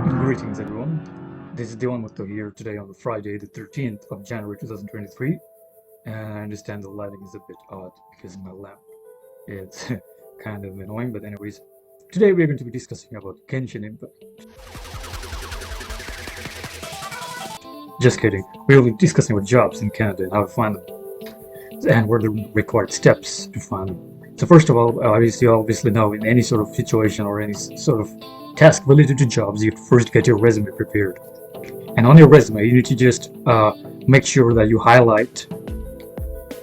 Greetings everyone, this is Diwan Mutto here today on the Friday the 13th of January 2023, and I understand the lighting is a bit odd because my lamp is kind of annoying, but anyways, today we're going to be discussing about Genshin Impact. Just kidding, we will be discussing about jobs in Canada and how to find them, and what are the required steps to find them. So first of all, you obviously know in any sort of situation or any sort of task related to jobs, you first get your resume prepared. And on your resume, you need to just make sure that you highlight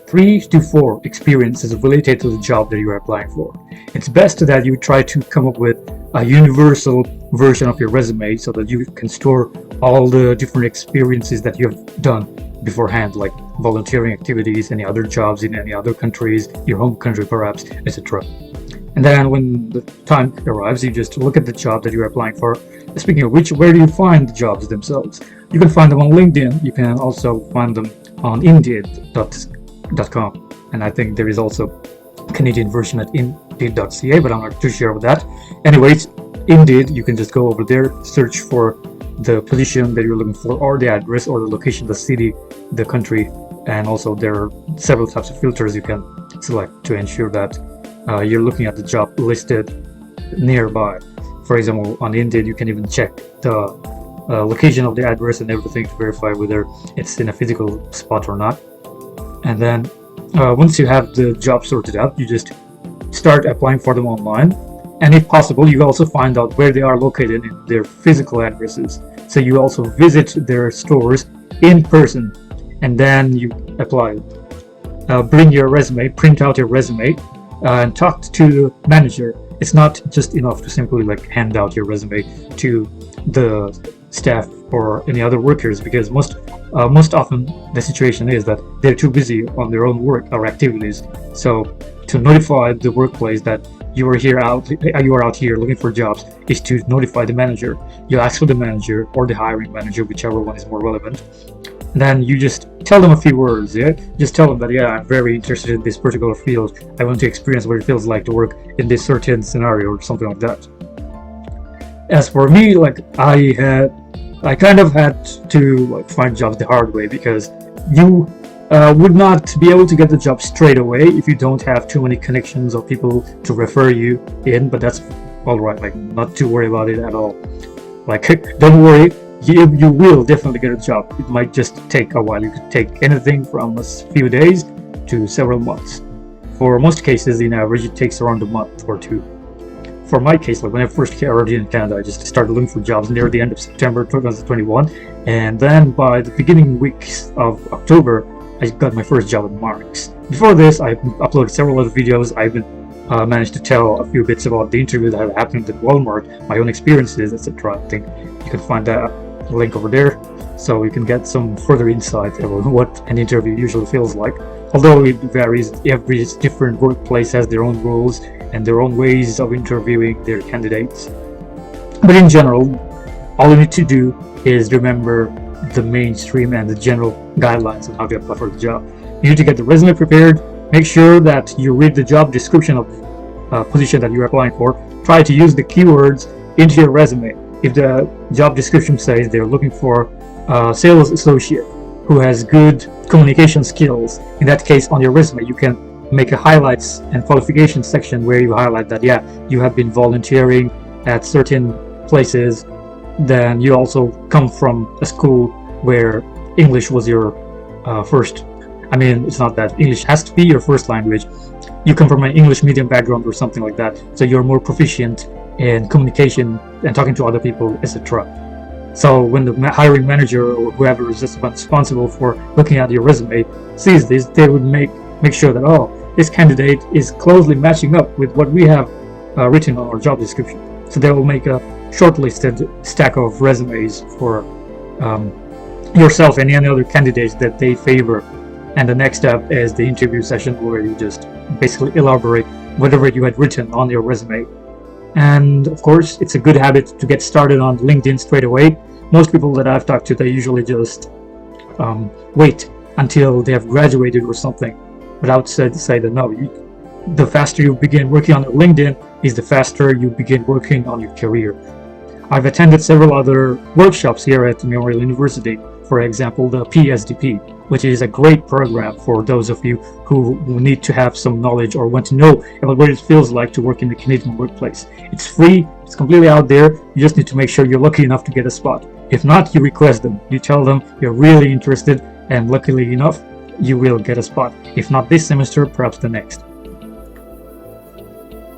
3 to 4 experiences related to the job that you are applying for. It's best that you try to come up with a universal version of your resume so that you can store all the different experiences that you have done beforehand, like volunteering activities, any other jobs in any other countries, your home country perhaps, etc. And then when the time arrives, you just look at the job that you're applying for. Speaking of which, where do you find the jobs themselves? You can find them on LinkedIn. You can also find them on Indeed.com. And I think there is also a Canadian version at Indeed.ca, but I'm not too sure about that. Anyways, Indeed, you can just go over there, search for the position that you're looking for, or the address, or the location, the city, the country, and also there are several types of filters you can select to ensure that you're looking at the job listed nearby. For example, on Indeed, you can even check the location of the address and everything to verify whether it's in a physical spot or not. And then once you have the job sorted out, you just start applying for them online. And if possible, you also find out where they are located in their physical addresses. So you also visit their stores in person, and then you apply. Bring your resume, print out your resume, and talk to the manager. It's not just enough to simply hand out your resume to the staff or any other workers, because most often the situation is that they're too busy on their own work or activities. So to notify the workplace that you are out here looking for jobs is to notify the manager. You ask for the manager or the hiring manager, whichever one is more relevant. And then you just tell them a few words, yeah? Just tell them that, yeah, I'm very interested in this particular field. I want to experience what it feels like to work in this certain scenario or something like that. As for me, I kind of had to find jobs the hard way, because you would not be able to get the job straight away if you don't have too many connections or people to refer you in, but that's all right, not to worry about it at all. Don't worry, you will definitely get a job. It might just take a while. You could take anything from a few days to several months. For most cases, in average, it takes around a month or two. For my case, when I first arrived in Canada, I just started looking for jobs near the end of September 2021, and then by the beginning weeks of October, I got my first job at Marks. Before this, I uploaded several other videos. I even managed to tell a few bits about the interview that had happened at Walmart, my own experiences, etc. I think you can find that link over there, so you can get some further insight about what an interview usually feels like. Although it varies, every different workplace has their own rules and their own ways of interviewing their candidates. But in general, all you need to do is remember the mainstream and the general guidelines on how to apply for the job. You need to get the resume prepared. Make sure that you read the job description of the position that you're applying for. Try to use the keywords into your resume. If the job description says they're looking for a sales associate who has good communication skills, in that case on your resume you can make a highlights and qualifications section where you highlight that, yeah, you have been volunteering at certain places, then you also come from a school where English was your first. It's not that English has to be your first language. You come from an English medium background or something like that, so you're more proficient in communication and talking to other people, etc. So when the hiring manager or whoever is responsible for looking at your resume sees this, they would make sure that, oh, this candidate is closely matching up with what we have written on our job description. So they will make a shortlisted stack of resumes for yourself and any other candidates that they favor. And the next step is the interview session, where you just basically elaborate whatever you had written on your resume. And of course, it's a good habit to get started on LinkedIn straight away. Most people that I've talked to, they usually just wait until they have graduated or something. But I would say that no, the faster you begin working on LinkedIn is the faster you begin working on your career. I've attended several other workshops here at Memorial University, for example, the PSDP, which is a great program for those of you who need to have some knowledge or want to know about what it feels like to work in the Canadian workplace. It's free, it's completely out there, you just need to make sure you're lucky enough to get a spot. If not, you request them, you tell them you're really interested, and luckily enough, you will get a spot. If not this semester, perhaps the next.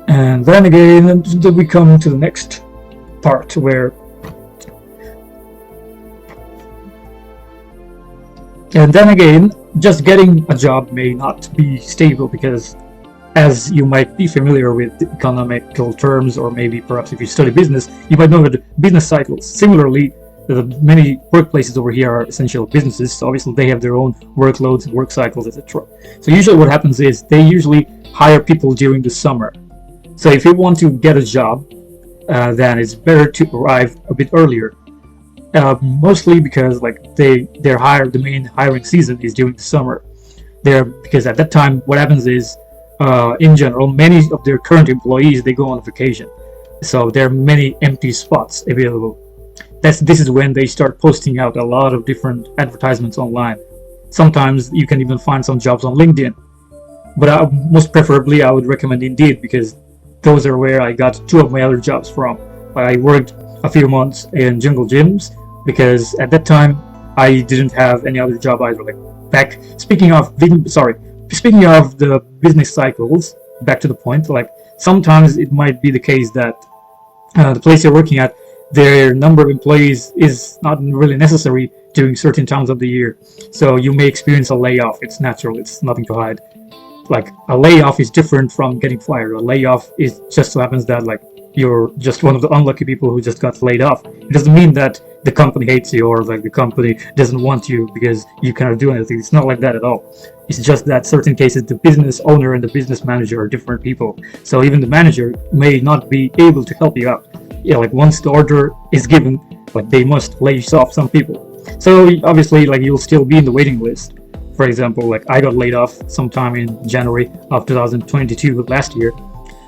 And then again, we come to the next part where and then again, just getting a job may not be stable because, as you might be familiar with economical terms, or maybe perhaps if you study business, you might know that business cycles. Similarly, many workplaces over here are essential businesses, so obviously they have their own workloads, work cycles, etc. So usually what happens is they usually hire people during the summer. So if you want to get a job, then it's better to arrive a bit earlier. Mostly because the main hiring season is during the summer. Because at that time, what happens is, in general, many of their current employees, they go on vacation. So there are many empty spots available. This is when they start posting out a lot of different advertisements online. Sometimes you can even find some jobs on LinkedIn. But most preferably, I would recommend Indeed, because those are where I got two of my other jobs from. I worked a few months in jungle gyms because at that time I didn't have any other job either. Speaking of the business cycles, back to the point, sometimes it might be the case that the place you're working at, their number of employees is not really necessary during certain times of the year. So you may experience a layoff. It's natural. It's nothing to hide. A layoff is different from getting fired. A layoff is just so happens that you're just one of the unlucky people who just got laid off. It doesn't mean that the company hates you or the company doesn't want you because you cannot do anything. It's not like that at all. It's just that certain cases the business owner and the business manager are different people. So even the manager may not be able to help you out. Once the order is given, they must lay off some people. So obviously you'll still be in the waiting list. For example, I got laid off sometime in January of 2022 last year.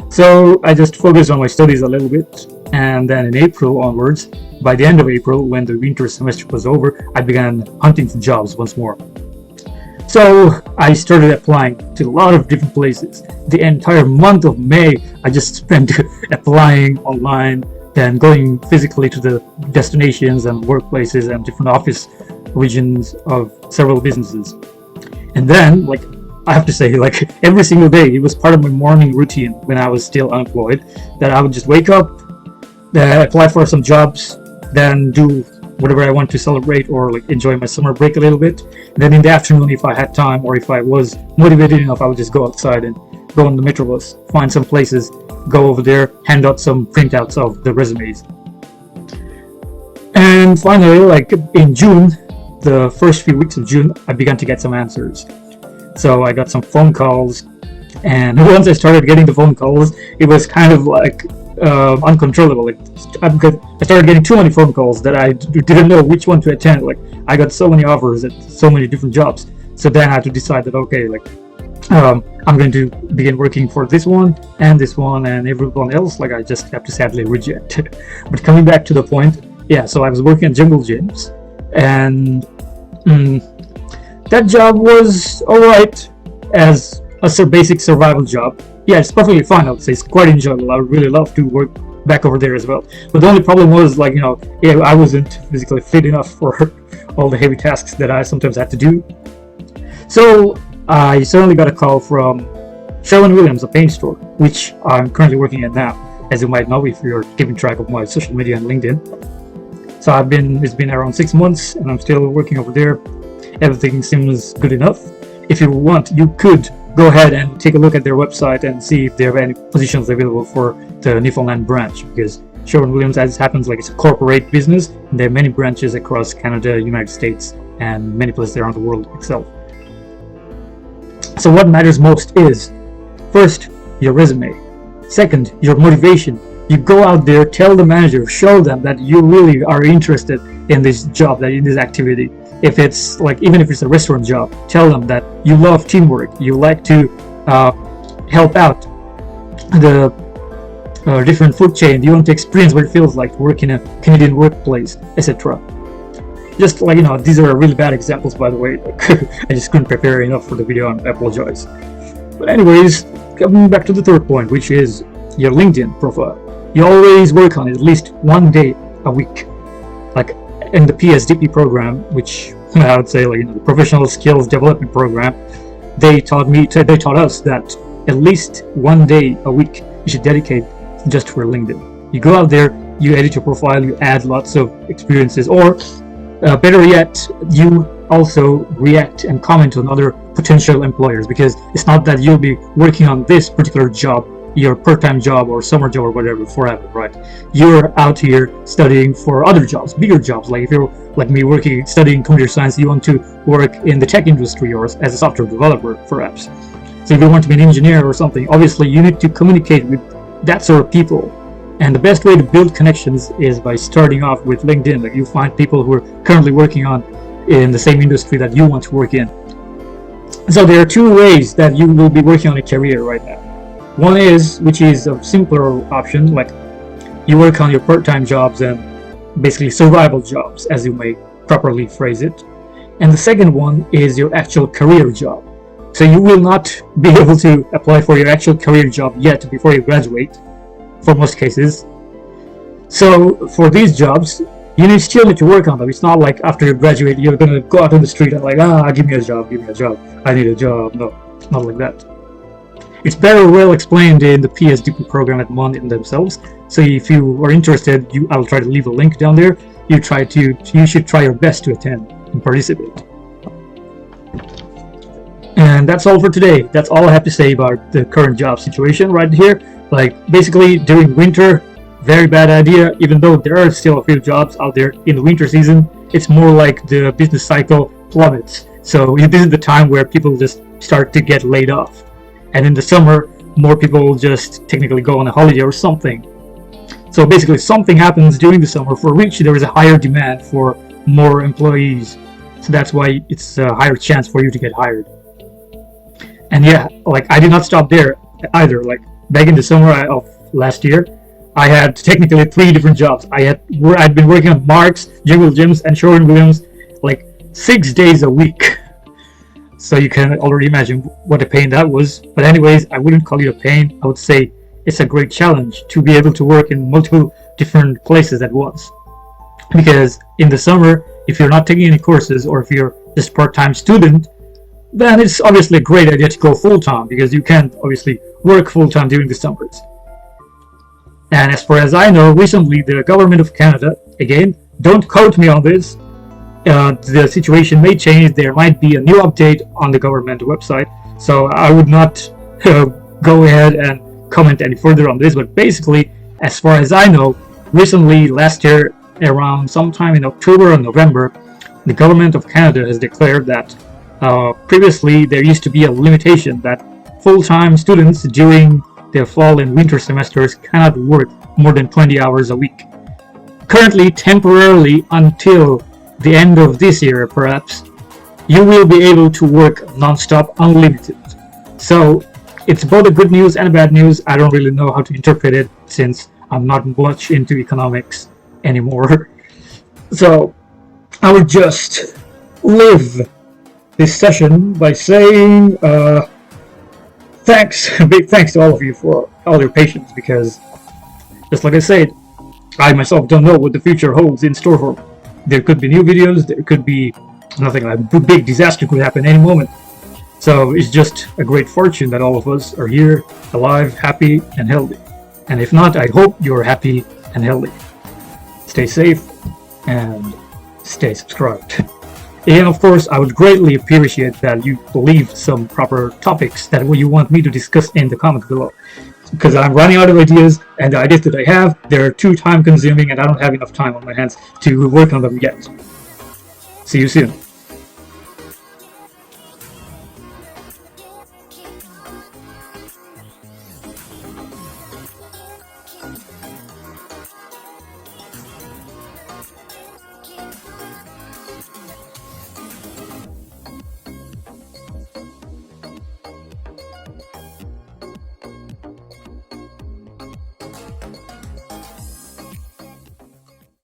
So I just focused on my studies a little bit, and then in April onwards, by the end of April, when the winter semester was over, I began hunting for jobs once more. So I started applying to a lot of different places. The entire month of May, I just spent applying online, then going physically to the destinations and workplaces and different office regions of several businesses. And then, I have to say, every single day, it was part of my morning routine when I was still unemployed, that I would just wake up, apply for some jobs, then do whatever I want to celebrate or enjoy my summer break a little bit. And then in the afternoon, if I had time or if I was motivated enough, I would just go outside and go on the Metrobus, find some places, go over there, hand out some printouts of the resumes. And finally, in June, the first few weeks of June, I began to get some answers. So I got some phone calls, and once I started getting the phone calls, it was kind of uncontrollable. I started getting too many phone calls that I didn't know which one to attend. I got so many offers at so many different jobs. So then I had to decide that I'm going to begin working for this one, and everyone else. I just have to sadly reject. But coming back to the point, so I was working at jungle gyms, and that job was alright as a basic survival job. Yeah, it's perfectly fine. I would say it's quite enjoyable. I would really love to work back over there as well. But the only problem was I wasn't physically fit enough for all the heavy tasks that I sometimes had to do. So I suddenly got a call from Sherwin-Williams, a paint store, which I'm currently working at now, as you might know if you're keeping track of my social media and LinkedIn. So it's been around 6 months, and I'm still working over there. Everything seems good enough. If you want, you could go ahead and take a look at their website and see if there are any positions available for the Newfoundland branch, because Sherwin-Williams, as it happens, it's a corporate business, and there are many branches across Canada, United States, and many places around the world itself. So what matters most is, first, your resume. Second, your motivation. You go out there, tell the manager, show them that you really are interested in this job, in this activity. If it's even if it's a restaurant job, tell them that you love teamwork, you like to help out different food chain. You want to experience what it feels like to work in a Canadian workplace, etc. Just like, these are really bad examples, by the way. I just couldn't prepare enough for the video, and I apologize. But anyways, coming back to the third point, which is your LinkedIn profile. You always work on it at least one day a week. Like in the PSDP program, which I would say, like, the Professional Skills Development Program, they taught us that at least one day a week you should dedicate just for LinkedIn. You go out there, you edit your profile, you add lots of experiences, or better yet, you also react and comment on other potential employers, because it's not that you'll be working on this particular job, your part-time job or summer job or whatever, forever, right? You're out here studying for other jobs, bigger jobs. Like if you're like me, studying computer science, you want to work in the tech industry or as a software developer, perhaps. So if you want to be an engineer or something, obviously you need to communicate with that sort of people. And the best way to build connections is by starting off with LinkedIn. Like, you find people who are currently working in the same industry that you want to work in. So there are two ways that you will be working on a career right now. One is, which is a simpler option, like you work on your part-time jobs and basically survival jobs, as you may properly phrase it. And the second one is your actual career job. So you will not be able to apply for your actual career job yet before you graduate, for most cases. So for these jobs, you still need to work on them. It's not like after you graduate, you're going to go out on the street and like, give me a job, I need a job. No, it's not like that. It's very well explained in the PSDP program at MON in themselves. So if you are interested, I'll try to leave a link down there. You should try your best to attend and participate. And that's all for today. That's all I have to say about the current job situation right here. Like, basically during winter, very bad idea. Even though there are still a few jobs out there in the winter season, it's more like the business cycle plummets. So this is the time where people just start to get laid off. And in the summer, more people will just technically go on a holiday or something. So basically something happens during the summer for which there is a higher demand for more employees. So that's why it's a higher chance for you to get hired. And yeah, like, I did not stop there either. Like, back in the summer of last year, I had technically 3 different jobs. I'd been working on Mark's, Jiggle Gyms, and Sherwin-Williams like 6 days a week. So you can already imagine what a pain that was. But anyways, I wouldn't call it a pain. I would say it's a great challenge to be able to work in multiple different places at once. Because in the summer, if you're not taking any courses, or if you're just a part-time student, then it's obviously a great idea to go full-time, because you can't obviously work full-time during the summers. And as far as I know, recently the government of Canada, again, don't quote me on this, the situation may change. There might be a new update on the government website, so I would not go ahead and comment any further on this. But basically, as far as I know, recently, last year, around sometime in October or November, the government of Canada has declared that previously there used to be a limitation that full-time students during their fall and winter semesters cannot work more than 20 hours a week. Currently, temporarily, until the end of this year perhaps, you will be able to work non-stop, unlimited. So it's both a good news and a bad news. I don't really know how to interpret it, since I'm not much into economics anymore. So I would just leave this session by saying big thanks to all of you for all your patience, because just like I said, I myself don't know what the future holds in store for me. There could be new videos, there could be nothing, like a big disaster could happen any moment. So it's just a great fortune that all of us are here, alive, happy, and healthy. And if not, I hope you're happy and healthy. Stay safe and stay subscribed. And of course, I would greatly appreciate that you leave some proper topics that you want me to discuss in the comments below. Because I'm running out of ideas, and the ideas that I have, they're too time consuming, and I don't have enough time on my hands to work on them yet. See you soon.